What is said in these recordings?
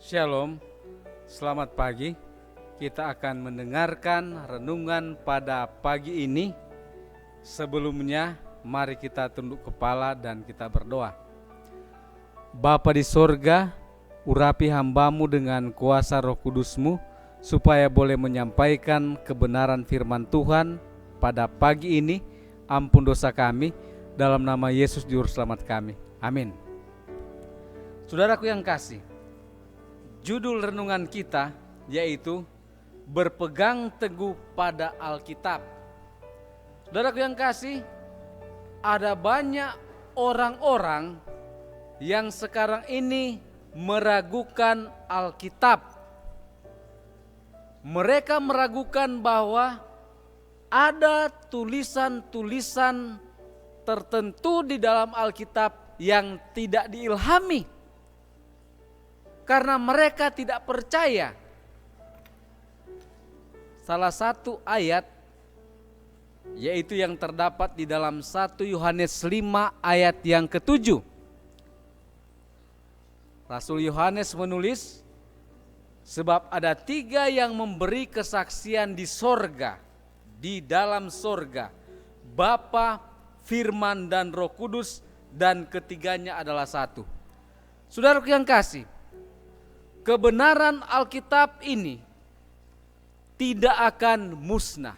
Shalom, selamat pagi. Kita akan mendengarkan renungan pada pagi ini. Sebelumnya, mari kita tunduk kepala dan kita berdoa. Bapa di sorga, urapi hamba-Mu dengan kuasa Roh Kudus-Mu, supaya boleh menyampaikan kebenaran firman Tuhan pada pagi ini. Ampun dosa kami, dalam nama Yesus Juru Selamat kami. Amin. Saudaraku yang kasih, judul renungan kita yaitu berpegang teguh pada Alkitab. Saudaraku yang kasih, ada banyak orang-orang yang sekarang ini meragukan Alkitab. Mereka meragukan bahwa ada tulisan-tulisan tertentu di dalam Alkitab yang tidak diilhami. Karena mereka tidak percaya. Salah satu ayat yaitu yang terdapat di dalam 1 Yohanes 5 ayat yang ke-7. Rasul Yohanes menulis, sebab ada 3 yang memberi kesaksian di sorga, di dalam sorga, Bapa, Firman dan Roh Kudus, dan ketiganya adalah satu. Saudaraku yang kasih, kebenaran Alkitab ini tidak akan musnah.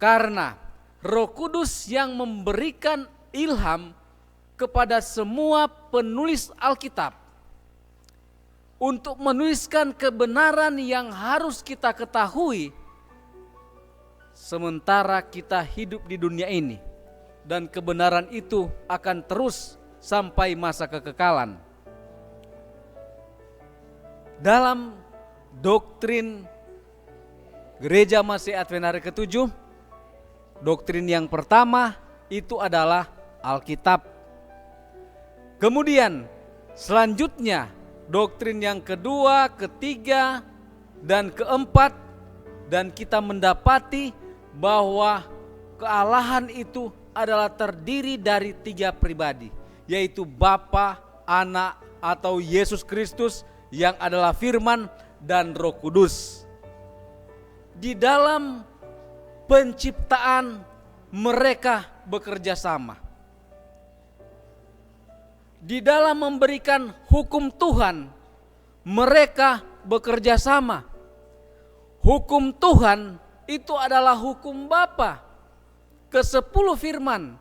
Karena Roh Kudus yang memberikan ilham kepada semua penulis Alkitab untuk menuliskan kebenaran yang harus kita ketahui sementara kita hidup di dunia ini. Dan kebenaran itu akan terus sampai masa kekekalan. Dalam doktrin Gereja Masih Advent hari ke-7, doktrin yang pertama itu adalah Alkitab. Kemudian selanjutnya doktrin yang kedua, ketiga, dan keempat, dan kita mendapati bahwa kealahan itu adalah terdiri dari 3 pribadi, yaitu Bapa, Anak atau Yesus Kristus yang adalah Firman dan Roh Kudus. Di dalam penciptaan mereka bekerja sama. Di dalam memberikan hukum Tuhan mereka bekerja sama. Hukum Tuhan itu adalah hukum Bapa. Ke-10 firman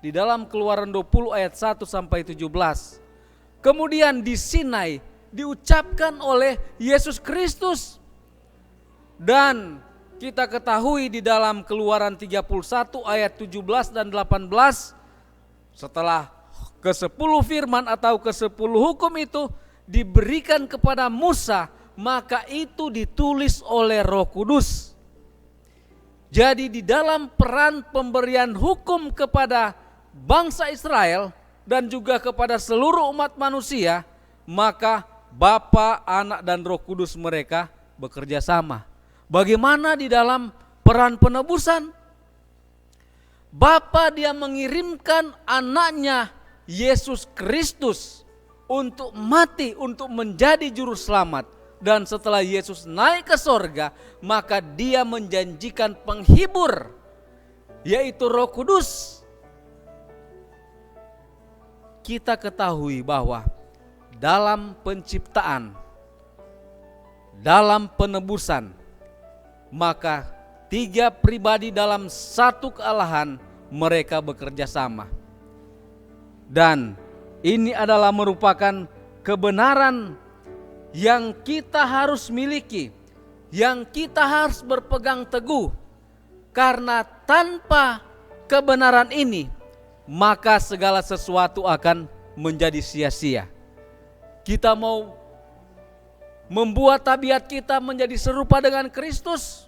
di dalam Keluaran 20 ayat 1 sampai 17. Kemudian di Sinai diucapkan oleh Yesus Kristus. Dan kita ketahui di dalam Keluaran 31 ayat 17 dan 18, setelah ke-10 firman atau ke-10 hukum itu diberikan kepada Musa, maka itu ditulis oleh Roh Kudus. Jadi di dalam peran pemberian hukum kepada bangsa Israel dan juga kepada seluruh umat manusia, maka Bapa, Anak dan Roh Kudus mereka bekerja sama. Bagaimana di dalam peran penebusan? Bapa dia mengirimkan anaknya Yesus Kristus untuk mati, untuk menjadi juru selamat. Dan setelah Yesus naik ke sorga, maka dia menjanjikan penghibur, yaitu Roh Kudus. Kita ketahui bahwa dalam penciptaan, dalam penebusan, maka 3 pribadi dalam satu kealahan mereka bekerja sama. Dan ini adalah merupakan kebenaran yang kita harus miliki, yang kita harus berpegang teguh. Karena tanpa kebenaran ini, maka segala sesuatu akan menjadi sia-sia. Kita mau membuat tabiat kita menjadi serupa dengan Kristus,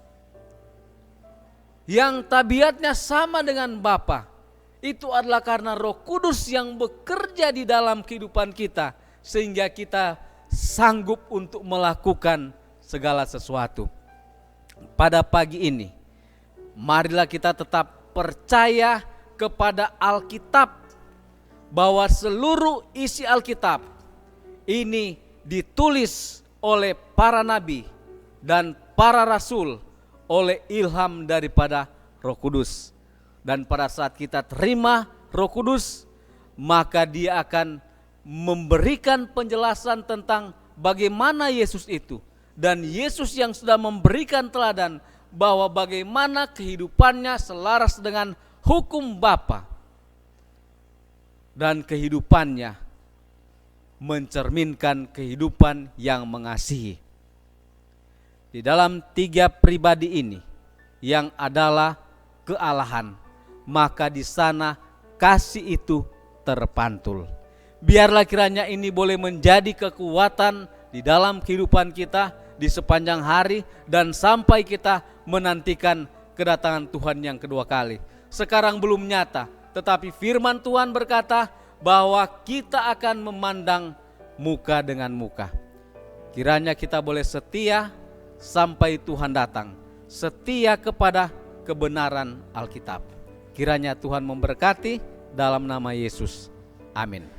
yang tabiatnya sama dengan Bapa. Itu adalah karena Roh Kudus yang bekerja di dalam kehidupan kita, sehingga kita sanggup untuk melakukan segala sesuatu. Pada pagi ini, marilah kita tetap percaya kepada Alkitab, bahwa seluruh isi Alkitab ini ditulis oleh para nabi dan para rasul oleh ilham daripada Roh Kudus. Dan pada saat kita terima Roh Kudus, maka Dia akan memberikan penjelasan tentang bagaimana Yesus itu. Dan Yesus yang sudah memberikan teladan bahwa bagaimana kehidupannya selaras dengan hukum Bapa. Dan kehidupannya mencerminkan kehidupan yang mengasihi. Di dalam 3 pribadi ini yang adalah kealahan, maka di sana kasih itu terpantul. Biarlah kiranya ini boleh menjadi kekuatan di dalam kehidupan kita di sepanjang hari dan sampai kita menantikan kedatangan Tuhan yang kedua kali. Sekarang belum nyata, tetapi firman Tuhan berkata bahwa kita akan memandang muka dengan muka. Kiranya kita boleh setia sampai Tuhan datang, setia kepada kebenaran Alkitab. Kiranya Tuhan memberkati dalam nama Yesus. Amin.